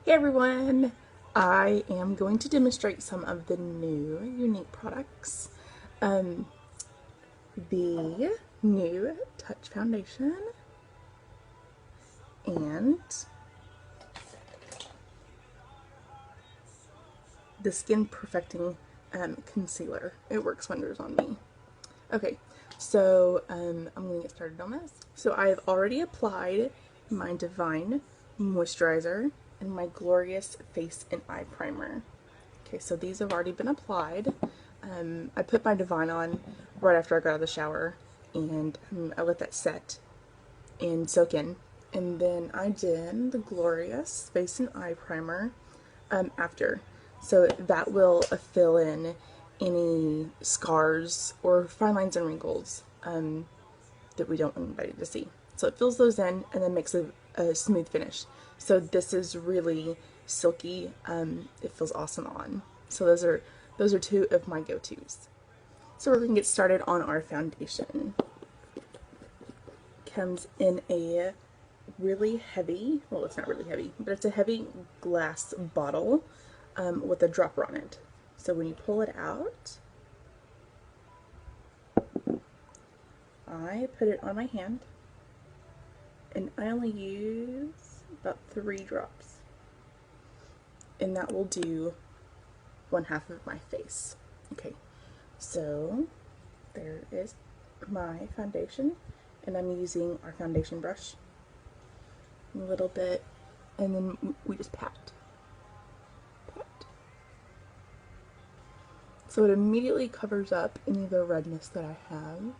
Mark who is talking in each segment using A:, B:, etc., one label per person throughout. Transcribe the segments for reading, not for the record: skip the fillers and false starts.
A: Hey everyone! I am going to demonstrate some of the new Younique products. Um, the new Touch Foundation and the Skin Perfecting Concealer. It works wonders on me. Okay, so I'm going to get started on this. So I have already applied my Divine Moisturizer and my Glorious Face and Eye Primer. Okay, so these have already been applied. I put my Divine on right after I got out of the shower, and I let that set and soak in. And then I did the Glorious Face and Eye Primer after. So that will fill in any scars or fine lines and wrinkles that we don't want anybody to see. So it fills those in and then makes a smooth finish. So this is really silky. It feels awesome on. So those are two of my go-tos. So we're gonna get started on our foundation. Comes in a really heavy, well, it's not really heavy, but it's a heavy glass bottle with a dropper on it. So when you pull it out, I put it on my hand, and I only use about 3 drops, and that will do 1/2 of my face. Okay, so there is my foundation, and I'm using our foundation brush a little bit, and then we just pat. So it immediately covers up any of the redness that I have.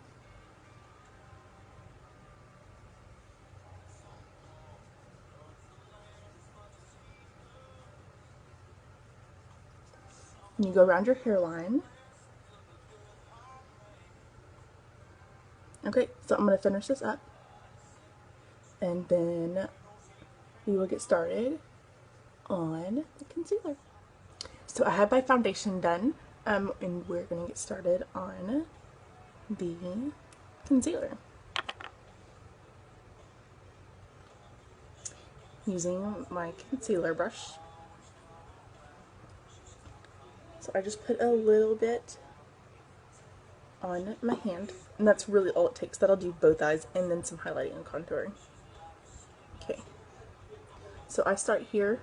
A: And you go around your hairline. Okay, so I'm going to finish this up, and then we will get started on the concealer. So I have my foundation done, and we're going to get started on the concealer. Using my concealer brush. So I just put a little bit on my hand, and that's really all it takes. That'll do both eyes, and then some highlighting and contouring. Okay, so I start here,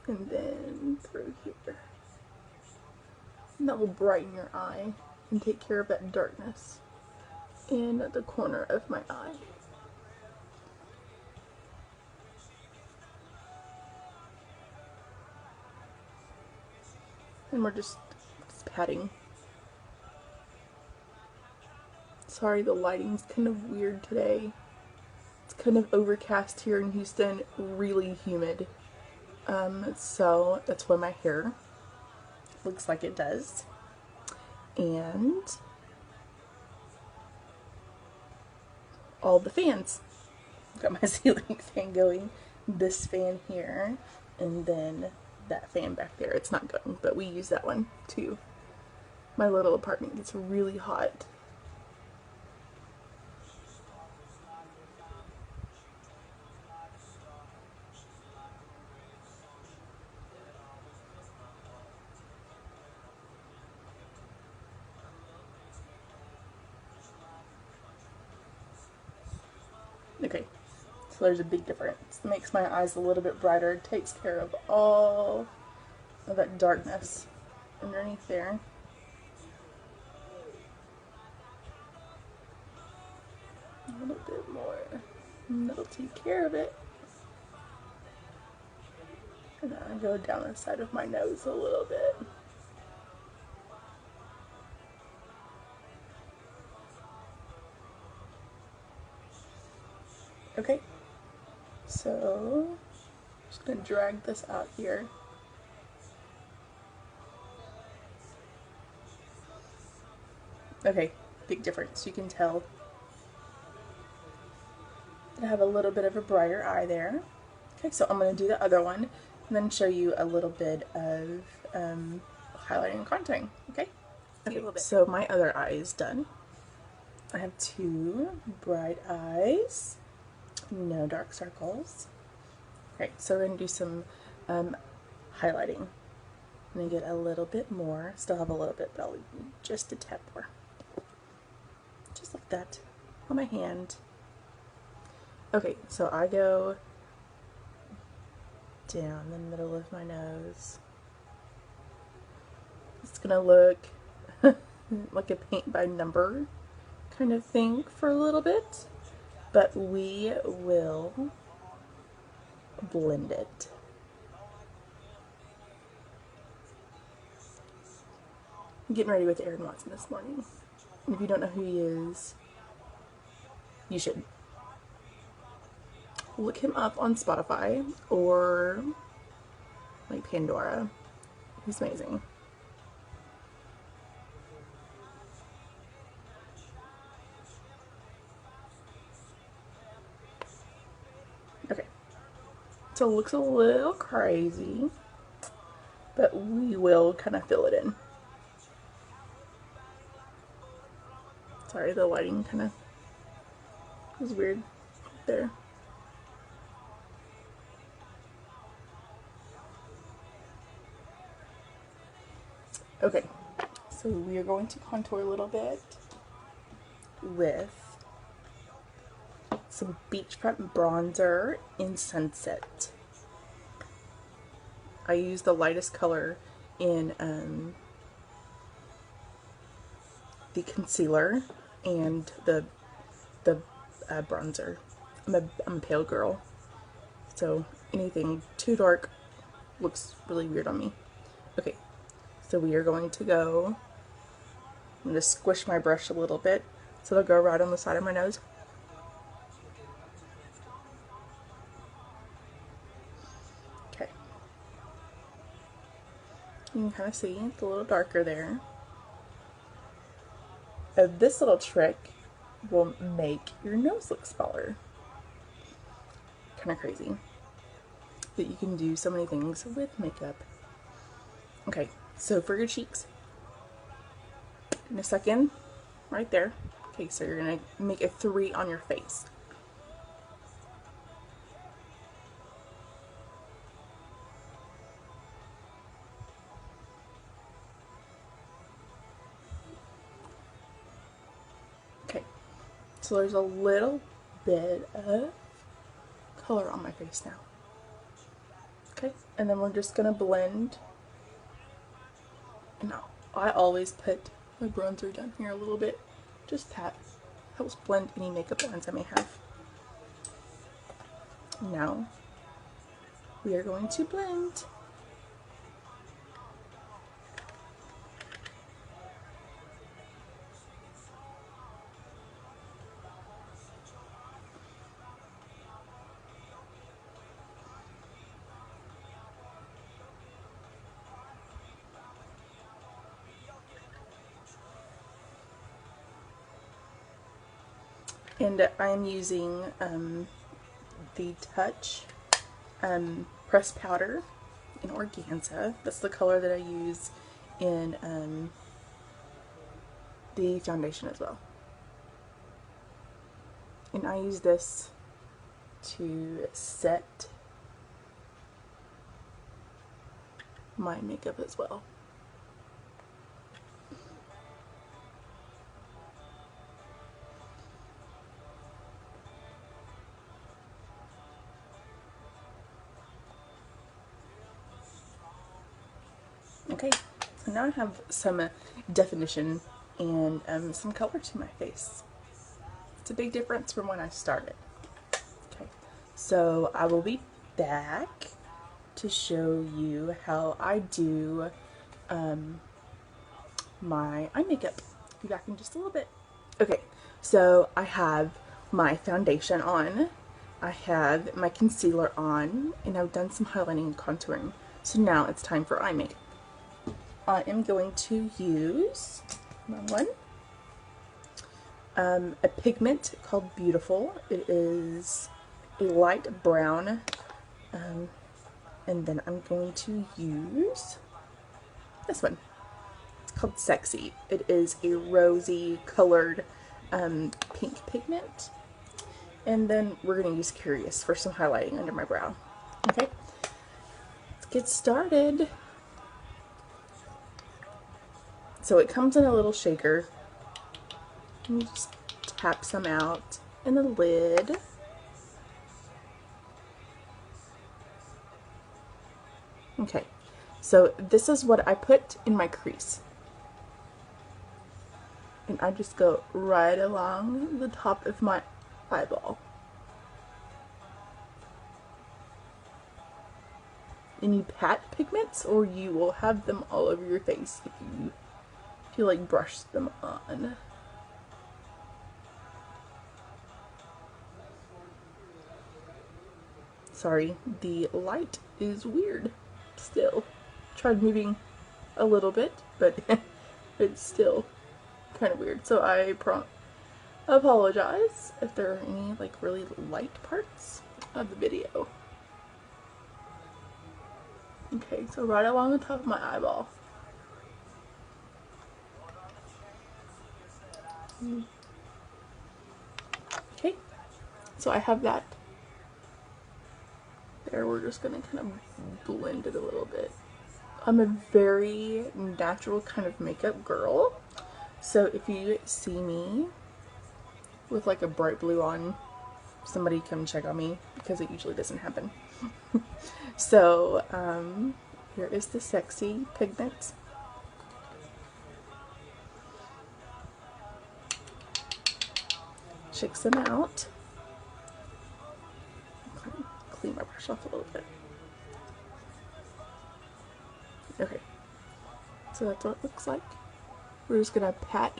A: and then through here, and that will brighten your eye and take care of that darkness in the corner of my eye. And we're just patting. Sorry, the lighting's kind of weird today. It's kind of overcast here in Houston, really humid. So that's why my hair looks like it does. And all the fans. Got my ceiling fan going, this fan here, and then that fan back there. It's not going, but we use that one too. My little apartment gets really hot. Okay, so there's a big difference. It makes my eyes a little bit brighter. It takes care of all of that darkness underneath there. A little bit more, and that'll take care of it. And then I go down the side of my nose a little bit. Okay, so I'm just gonna drag this out here. Okay, big difference. You can tell I have a little bit of a brighter eye there. Okay, so I'm going to do the other one and then show you a little bit of highlighting and contouring. Okay? Okay, so my other eye is done. I have two bright eyes, no dark circles. Okay, so we're going to do some highlighting. I'm going to get a little bit more, still have a little bit, but I'll leave just a tad more. Just like that on my hand. Okay, so I go down the middle of my nose. It's going to look like a paint by number kind of thing for a little bit, but we will blend it. I'm getting ready with Aaron Watson this morning. And if you don't know who he is, you should. Look him up on Spotify or like Pandora. He's amazing. Okay. So it looks a little crazy, but we will kind of fill it in. Sorry, the lighting kind of was weird there. Okay, so we are going to contour a little bit with some Beachfront Bronzer in Sunset. I use the lightest color in the concealer and the bronzer. I'm a pale girl, so anything too dark looks really weird on me. Okay, so we are going to go, I'm going to squish my brush a little bit so it'll go right on the side of my nose. Okay, you can kind of see it's a little darker there. This little trick will make your nose look smaller. Kind of crazy that you can do so many things with makeup. Okay, so for your cheeks, in a second, right there. Okay, so you're gonna make a 3 on your face. Okay, so there's a little bit of color on my face now. Okay, and then we're just gonna blend. Now, I always put my bronzer down here a little bit. Just that helps blend any makeup lines I may have. Now, we are going to blend. And I'm using the Touch pressed powder in Organza. That's the color that I use in the foundation as well. And I use this to set my makeup as well. Okay, so now I have some definition and some color to my face. It's a big difference from when I started. Okay, so I will be back to show you how I do my eye makeup. Be back in just a little bit. Okay, so I have my foundation on, I have my concealer on, and I've done some highlighting and contouring. So now it's time for eye makeup. I am going to use a pigment called Beautiful. It is a light brown, and then I'm going to use this one. It's called Sexy. It is a rosy colored pink pigment. And then we're going to use Curious for some highlighting under my brow. Okay, let's get started. So it comes in a little shaker. And you just tap some out in the lid. Okay, so this is what I put in my crease. And I just go right along the top of my eyeball. And you pat pigments, or you will have them all over your face if you like brush them on. Sorry, the light is weird still. Tried moving a little bit, but it's still kind of weird. So I apologize if there are any like really light parts of the video. Okay, so right along the top of my eyeball. Okay, so I have that. There, we're just gonna kind of blend it a little bit. I'm a very natural kind of makeup girl, so if you see me with like a bright blue on, somebody come check on me, because it usually doesn't happen. So here is the sexy pigment. Shake them out. Clean my brush off a little bit. Okay, so that's what it looks like. We're just gonna pat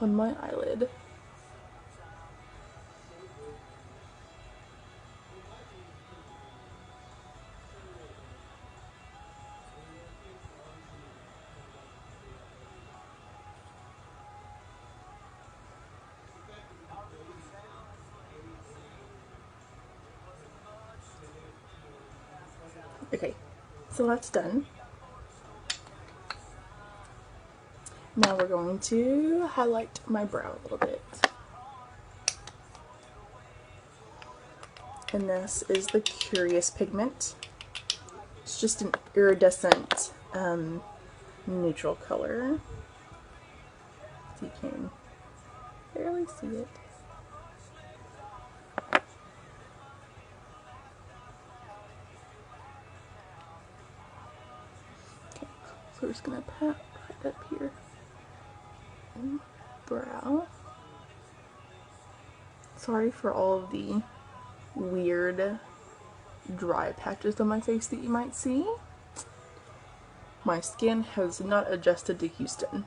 A: on my eyelid. Okay, so that's done. Now we're going to highlight my brow a little bit. And this is the Curious pigment. It's just an iridescent neutral color. So you can barely see it. Okay, so we're just gonna pat right up here. Brow. Sorry for all of the weird dry patches on my face that you might see. My skin has not adjusted to Houston.